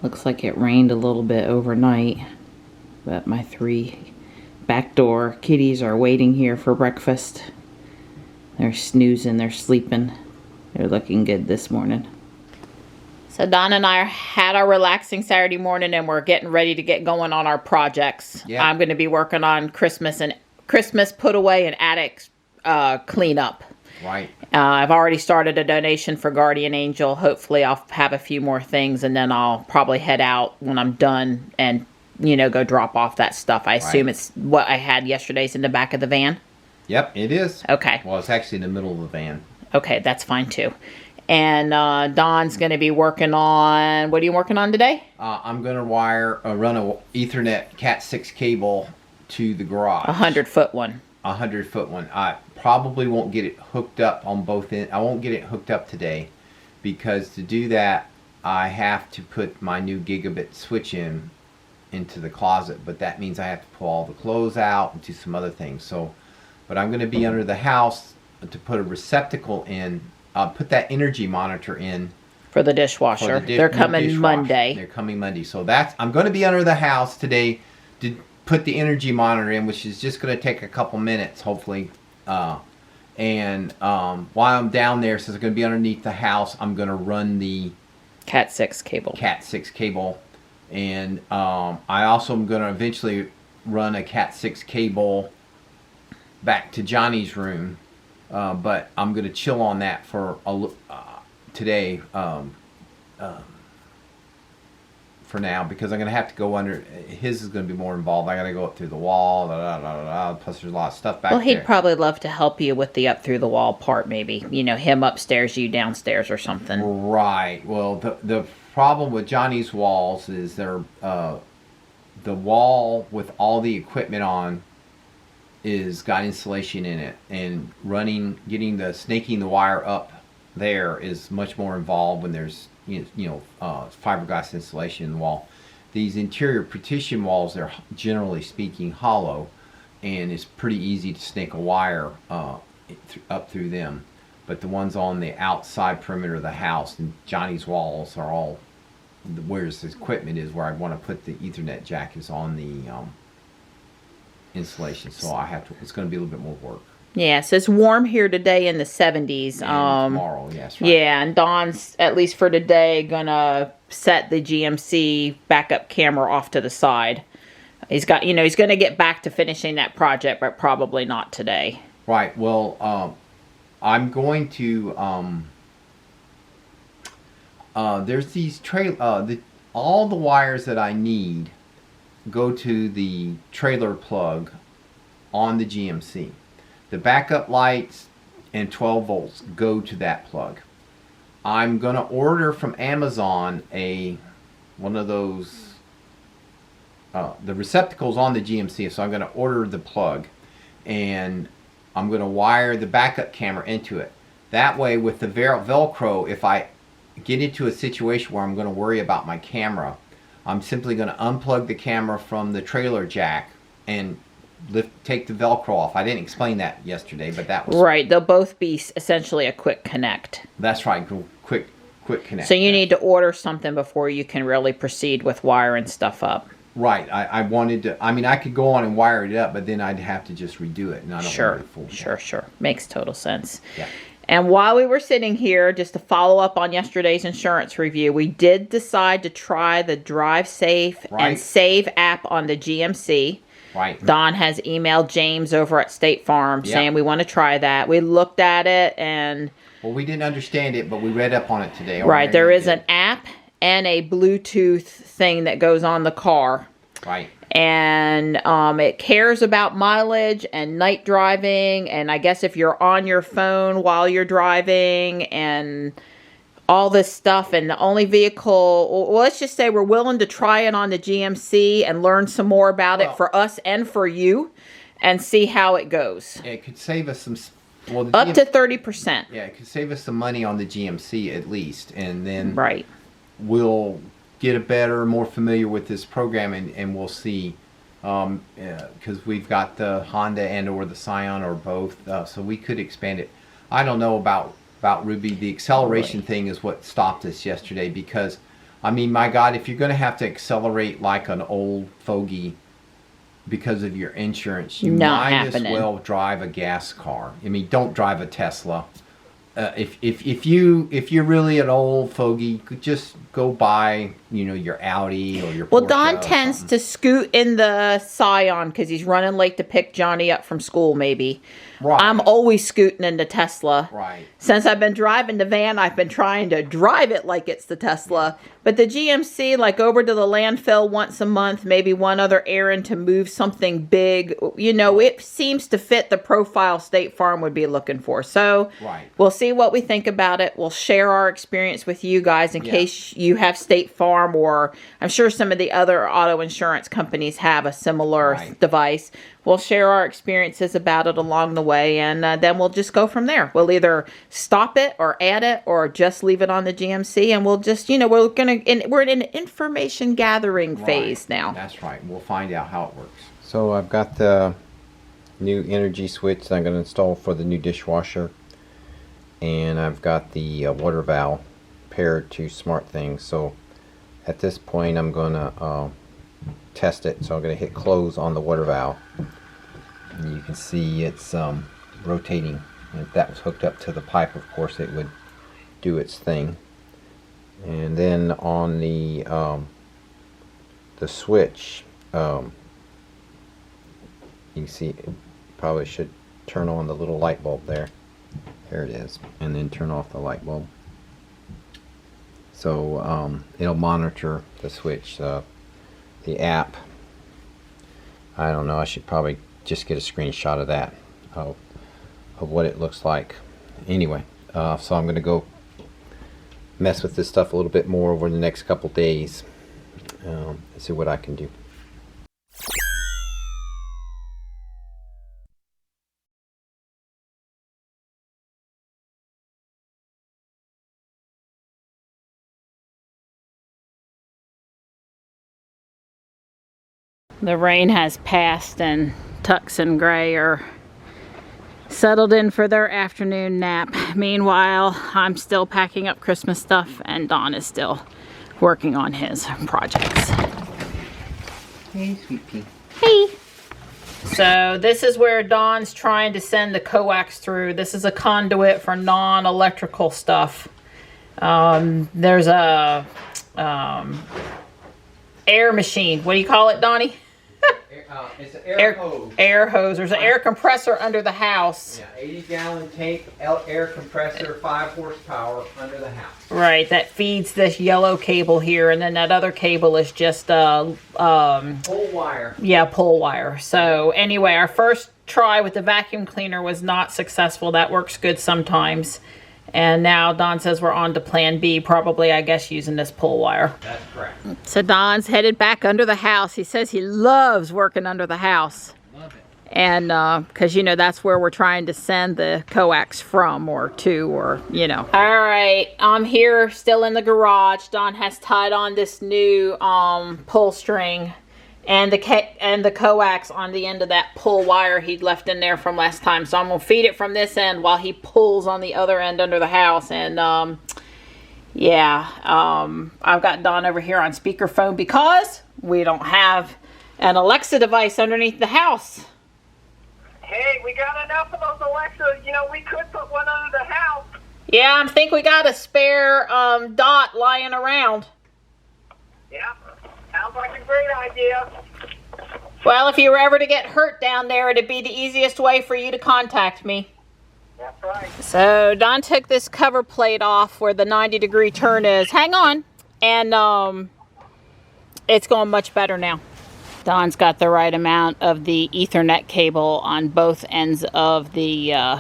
Looks like it rained a little bit overnight, but my 3 backdoor kitties are waiting here for breakfast. They're snoozing, they're sleeping. They're looking good this morning. So Don and I had our relaxing Saturday morning, and we're getting ready to get going on our projects. Yep. I'm going to be working on Christmas put away and attic cleanup. Right. I've already started a donation for Guardian Angel. Hopefully I'll have a few more things, and then I'll probably head out when I'm done and, you know, go drop off that stuff. I assume it's what I had yesterday's in the back of the van. Yep, it is. Okay. Well, it's actually in the middle of the van. Okay, that's fine too. And Don's going to be working on, what are you working on today? I'm going to run a Ethernet Cat 6 cable to the garage. 100-foot one. 100-foot one. I probably won't get it hooked up on both ends. I won't get it hooked up today, because to do that, I have to put my new gigabit switch into the closet. But that means I have to pull all the clothes out and do some other things. So, but I'm going to be under the house to put a receptacle in. Put that energy monitor in for the dishwasher. They're coming Monday. They're coming Monday. So I'm going to be under the house today to put the energy monitor in, which is just going to take a couple minutes, hopefully. While I'm down there, since it's going to be underneath the house, I'm going to run the Cat 6 cable. Cat 6 cable. And I also am going to eventually run a Cat 6 cable back to Johnny's room. But I'm going to chill on that for today for now, because I'm going to have to go under. His is going to be more involved. I got to go up through the wall. Plus, there's a lot of stuff back there. Well, he'd probably love to help you with the up through the wall part, maybe. You know, him upstairs, you downstairs, or something. Right. Well, the problem with Johnny's walls is they're the wall with all the equipment on is got insulation in it, and snaking the wire up there is much more involved when there's fiberglass insulation in the wall. These interior partition walls, they're generally speaking hollow, and it's pretty easy to snake a wire up through them. But the ones on the outside perimeter of the house, and Johnny's walls are all where his equipment is, where I want to put the Ethernet jack is on the insulation, so it's going to be a little bit more work. Yeah, so it's warm here today in the 70s. And tomorrow, yes. Right. Yeah, and Don's, at least for today, going to set the GMC backup camera off to the side. He's going to get back to finishing that project, but probably not today. Right. Well, I'm going to, there's these all the wires that I need go to the trailer plug on the GMC. The backup lights and 12 volts go to that plug. I'm going to order from Amazon one of those, the receptacles on the GMC, so I'm going to order the plug, and I'm going to wire the backup camera into it. That way, with the Velcro, if I get into a situation where I'm going to worry about my camera, I'm simply going to unplug the camera from the trailer jack and take the Velcro off. I didn't explain that yesterday, but that was... Right, they'll both be essentially a quick connect. That's right, quick connect. So you need to order something before you can really proceed with wiring stuff up. Right, I wanted to... I mean, I could go on and wire it up, but then I'd have to just redo it, and I don't want to fool you. Sure. Makes total sense. Yeah. And while we were sitting here, just to follow up on yesterday's insurance review, we did decide to try the Drive Safe and Save app on the GMC. Right. Don has emailed James over at State Farm saying we want to try that. We looked at it and... Well, we didn't understand it, but we read up on it today. Right. There is an app and a Bluetooth thing that goes on the car. Right. And it cares about mileage and night driving, and I guess if you're on your phone while you're driving and all this stuff. And the only vehicle, well, let's just say we're willing to try it on the GMC and learn some more about it for us and for you and see how it goes. It could save us some... Up to 30%. Yeah, it could save us some money on the GMC at least, and then right. We'll get a better, more familiar with this program, and we'll see, because we've got the Honda and or the Scion or both, so we could expand it. I don't know about Ruby. The acceleration thing is what stopped us yesterday, because I mean, my God, if you're going to have to accelerate like an old fogey because of your insurance, you might as well drive a gas car. I mean, don't drive a Tesla. If you're really an old fogey, just go buy, you know, your Audi or your Porsche. Well, Don tends to scoot in the Scion because he's running late to pick Johnny up from school, maybe. Right. I'm always scooting into Tesla. Right. Since I've been driving the van, I've been trying to drive it like it's the Tesla. But the GMC, like over to the landfill once a month, maybe one other errand to move something big, you know, it seems to fit the profile State Farm would be looking for. So we'll see what we think about it. We'll share our experience with you guys in case you have State Farm, or I'm sure some of the other auto insurance companies have a similar device. We'll share our experiences about it along the way, and then we'll just go from there. We'll either stop it or add it or just leave it on the GMC, and we'll just, you know, we're in an information gathering phase now. That's right. We'll find out how it works. So I've got the new energy switch that I'm going to install for the new dishwasher, and I've got the water valve paired to SmartThings. So at this point, I'm going to test it. So I'm going to hit close on the water valve. And you can see it's rotating. And if that was hooked up to the pipe, of course, it would do its thing. And then on the switch, you can see it probably should turn on the little light bulb there. There it is. And then turn off the light bulb. So it'll monitor the switch. The app, I don't know, I should probably just get a screenshot of that, of what it looks like. Anyway, so I'm going to go mess with this stuff a little bit more over the next couple days and see what I can do. The rain has passed and Tux and Gray are settled in for their afternoon nap. Meanwhile, I'm still packing up Christmas stuff and Don is still working on his projects. Hey, sweet pea. Hey! So this is where Don's trying to send the coax through. This is a conduit for non-electrical stuff. There's a air machine. What do you call it, Donnie? It's an air hose. Air hose. There's an air compressor under the house. Yeah, 80-gallon tank, air compressor, 5 horsepower under the house. Right, that feeds this yellow cable here, and then that other cable is just pole wire. Yeah, pole wire. So anyway, our first try with the vacuum cleaner was not successful. That works good sometimes. And now Don says we're on to plan B, probably, I guess, using this pole wire. That's correct. So Don's headed back under the house. He says he loves working under the house. Love it. And because, you know, that's where we're trying to send the coax from or to, or, you know. All right, I'm here still in the garage. Don has tied on this new pull string and the coax on the end of that pull wire he'd left in there from last time. So I'm going to feed it from this end while he pulls on the other end under the house. And I've got Don over here on speakerphone because we don't have an Alexa device underneath the house. Hey, we got enough of those Alexas. You know, we could put one under the house. Yeah, I think we got a spare dot lying around. Yeah, sounds like a great idea. Well, if you were ever to get hurt down there, it'd be the easiest way for you to contact me. That's right. So Don took this cover plate off where the 90-degree turn is. Hang on. And it's going much better now. Don's got the right amount of the Ethernet cable on both ends of the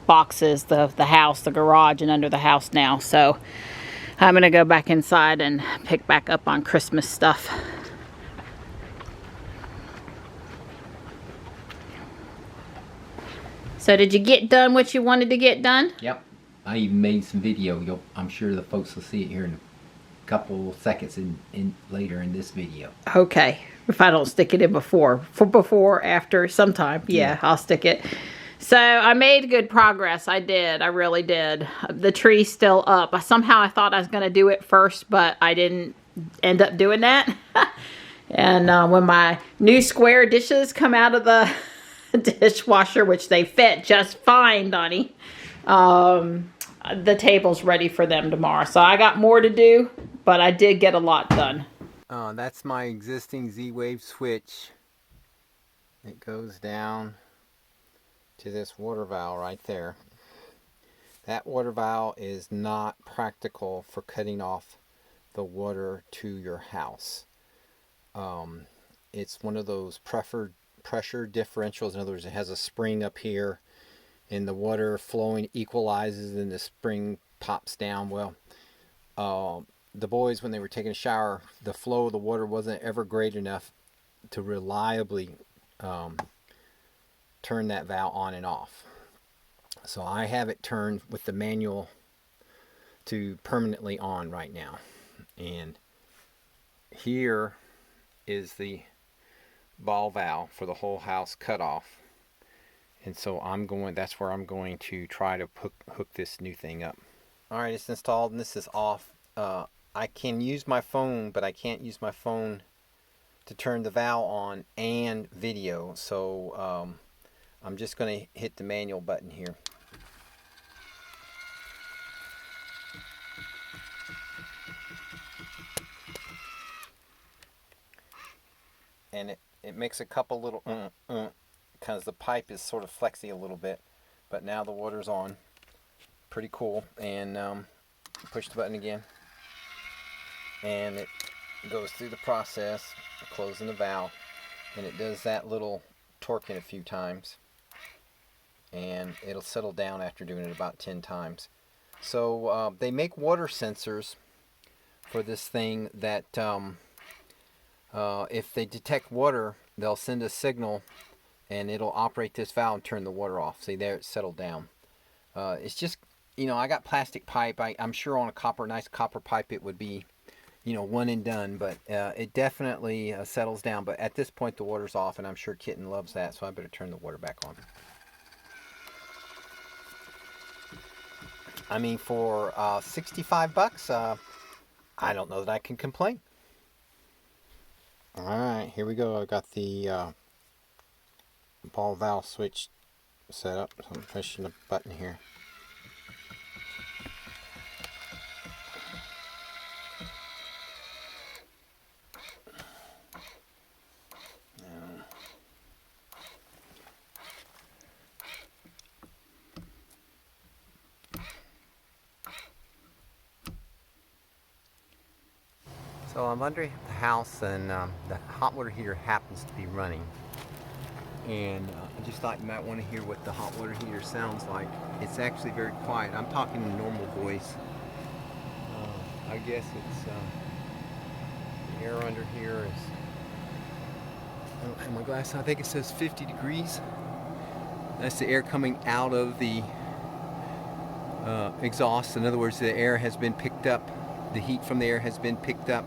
boxes, the house, the garage, and under the house now. So I'm going to go back inside and pick back up on Christmas stuff. So did you get done what you wanted to get done? Yep. I even made some video. I'm sure the folks will see it here in a couple seconds later in this video. Okay. If I don't stick it in before, after, sometime, yeah, I'll stick it. So I made good progress. I did. I really did. The tree's still up. Somehow I thought I was going to do it first, but I didn't end up doing that. And when my new square dishes come out of the dishwasher, which they fit just fine, Donnie, the table's ready for them tomorrow. So I got more to do, but I did get a lot done. That's my existing Z-Wave switch. It goes down to this water valve right there. That water valve is not practical for cutting off the water to your house. It's one of those pressure differentials. In other words, it has a spring up here and the water flowing equalizes and the spring pops down. Well, the boys, when they were taking a shower, the flow of the water wasn't ever great enough to reliably turn that valve on and off. So I have it turned with the manual to permanently on right now. And here is the ball valve for the whole house cut off. And so that's where I'm going to try to hook this new thing up. Alright, it's installed and this is off. I can use my phone, but I can't use my phone to turn the valve on and video. So I'm just going to hit the manual button here. And it makes a couple little because the pipe is sort of flexy a little bit, but now the water's on. Pretty cool. And push the button again, and it goes through the process of closing the valve, and it does that little torquing a few times, and it'll settle down after doing it about 10 times. So they make water sensors for this thing that if they detect water, they'll send a signal and it'll operate this valve and turn the water off. See there, it's settled down. It's just, you know, I got plastic pipe. I'm sure on a nice copper pipe it would be, you know, one and done, but it definitely settles down. But at this point the water's off, and I'm sure Kitten loves that, so I better turn the water back on. I mean, for 65 bucks, I don't know that I can complain. Alright, here we go. I've got the ball valve switch set up, so I'm pushing the button here. So I'm under the house, and the hot water heater happens to be running. And I just thought you might want to hear what the hot water heater sounds like. It's actually very quiet. I'm talking in normal voice. I guess it's the air under here is, I don't have my glass, I think it says 50 degrees. That's the air coming out of the exhaust. In other words, the air has been picked up, the heat from the air has been picked up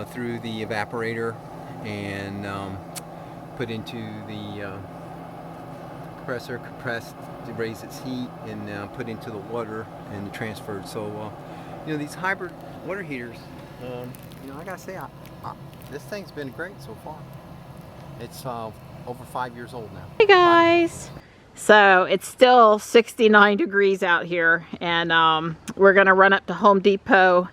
through the evaporator and put into the compressor, compressed to raise its heat, and put into the water and transferred. So you know, these hybrid water heaters, you know, I gotta say, this thing's been great so far. It's over 5 years old now. Hey guys, so it's still 69 degrees out here, and we're gonna run up to Home Depot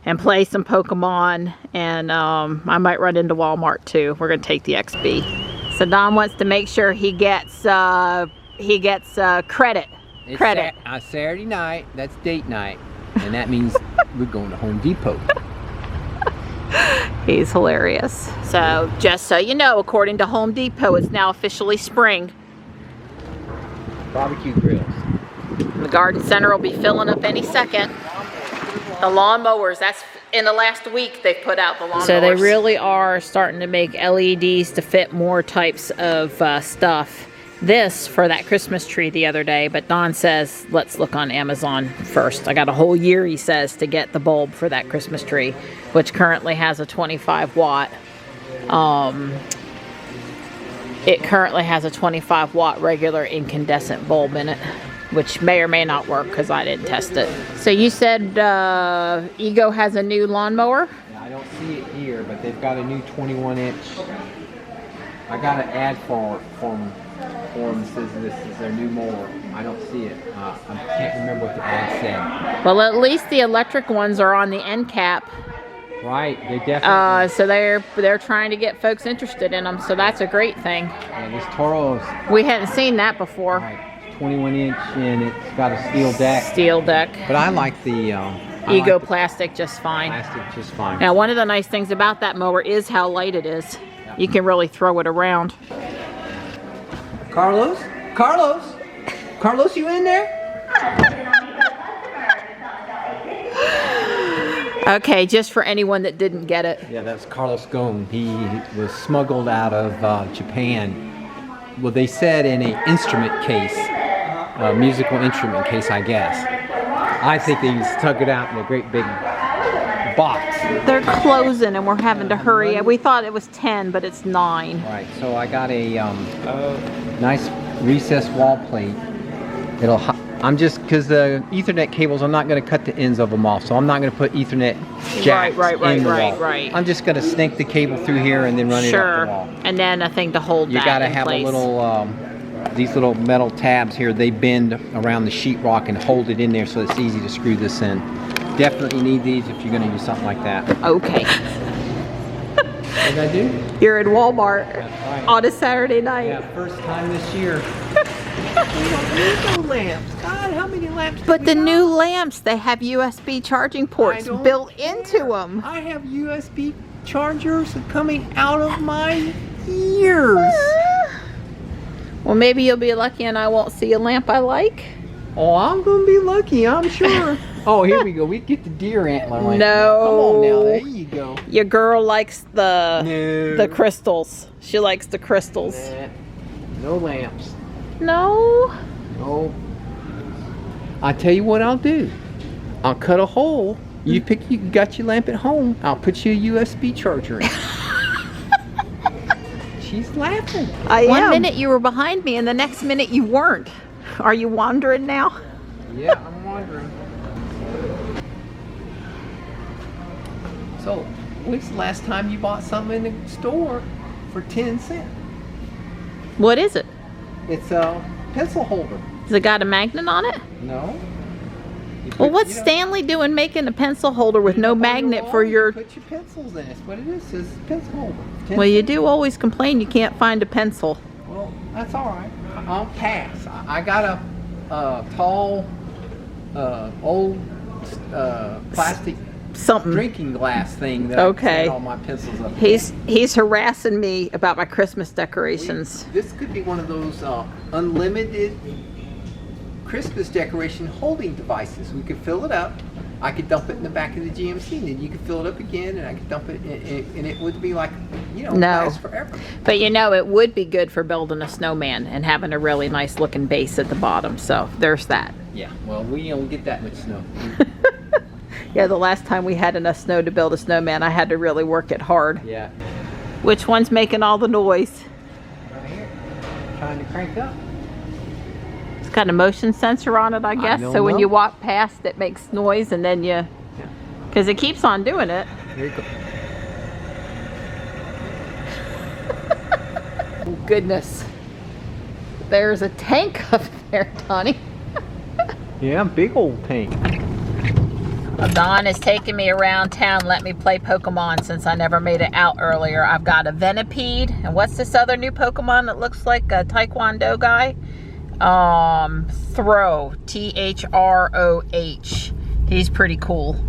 and play some Pokemon, and I might run into Walmart too. We're gonna take the XB. So Don wants to make sure he gets credit. It's credit. Saturday night. That's date night, and that means we're going to Home Depot. He's hilarious. So just so you know, according to Home Depot, it's now officially spring. Barbecue grills. The garden center will be filling up any second. The lawnmowers, that's in the last week they've put out the lawnmowers. So they really are starting to make LEDs to fit more types of stuff. This for that Christmas tree the other day, but Don says, let's look on Amazon first. I got a whole year, he says, to get the bulb for that Christmas tree, which currently has a 25 watt It currently has a 25 watt regular incandescent bulb in it, which may or may not work because I didn't test it. So you said Ego has a new lawnmower? Yeah, I don't see it here, but they've got a new 21 inch. I got an ad for them that says this is their new mower. I don't see it. I can't remember what the ad said. Well, at least the electric ones are on the end cap. Right, they definitely. So they're trying to get folks interested in them, so that's a great thing. Yeah, this Toro's. We hadn't seen that before. Right, 21 inch and it's got a steel deck. Steel deck. But I like the Ego plastic just fine. plastic just fine. Now, one of the nice things about that mower is how light it is. You can really throw it around. Carlos, you in there? Okay, just for anyone that didn't get it. Yeah, that's Carlos Ghosn. He was smuggled out of Japan. Well, they said in an instrument case, a musical instrument case, I guess. I think they stuck it out in a great big box. They're closing and we're having to hurry. We thought it was 10, but it's 9. Right, so I got a nice recessed wall plate. I'm just, because the Ethernet cables, I'm not going to cut the ends of them off, so I'm not going to put Ethernet jacks in the wall. Right. I'm just going to snake the cable through here and then run it up the wall. And then a thing to hold that You got to in have place. a little, these little metal tabs here, they bend around the sheetrock and hold it in there so it's easy to screw this in. Definitely need these if you're going to use something like that. Okay. What did I do? You're in Walmart Right. on a Saturday night. Yeah, first time this year. We don't need no lamps. God, how many lamps? But the new lamps, they have USB charging ports don't built into them. I have USB chargers coming out of my ears. Well, maybe you'll be lucky and I won't see a lamp I like. Oh, I'm gonna be lucky, I'm sure. Oh, here we go. We get the deer antler lamp. No. Come on now, there you go. Your girl likes the crystals. She likes the crystals. Nah, no lamps. No. No. I tell you what I'll do. I'll cut a hole. You got your lamp at home. I'll put you a USB charger in. She's laughing. One minute you were behind me and the next minute you weren't. Are you wandering now? Yeah, I'm wondering. So, when's the last time you bought something in the store for 10 cents? What is it? It's a pencil holder. Has it got a magnet on it? No. Well, what's Stanley doing making a pencil holder with no magnet for your... Put your pencils in. That's what it is. It's a pencil holder. Well, you do always complain you can't find a pencil. Well, that's all right. I'll pass. I got a tall, old plastic drinking glass thing that I set all my pencils up. He's harassing me about my Christmas decorations. This could be one of those unlimited Christmas decoration holding devices. We could fill it up. I could dump it in the back of the GMC, and then you could fill it up again, and I could dump it, and it would be like, last forever. But it would be good for building a snowman and having a really nice looking base at the bottom. So there's that. Yeah. Well, we don't get that much snow. Yeah, the last time we had enough snow to build a snowman, I had to really work it hard. Yeah. Which one's making all the noise? Right here. Trying to crank up. It's got a motion sensor on it, I guess. So when you walk past, it makes noise, and then you, because it keeps on doing it. There you go. Oh, goodness. There's a tank up there, Donnie. Yeah, big old tank. Don is taking me around town, let me play Pokemon since I never made it out earlier. I've got a Venipede, and what's this other new Pokemon that looks like a Taekwondo guy? Throh, Throh. He's pretty cool.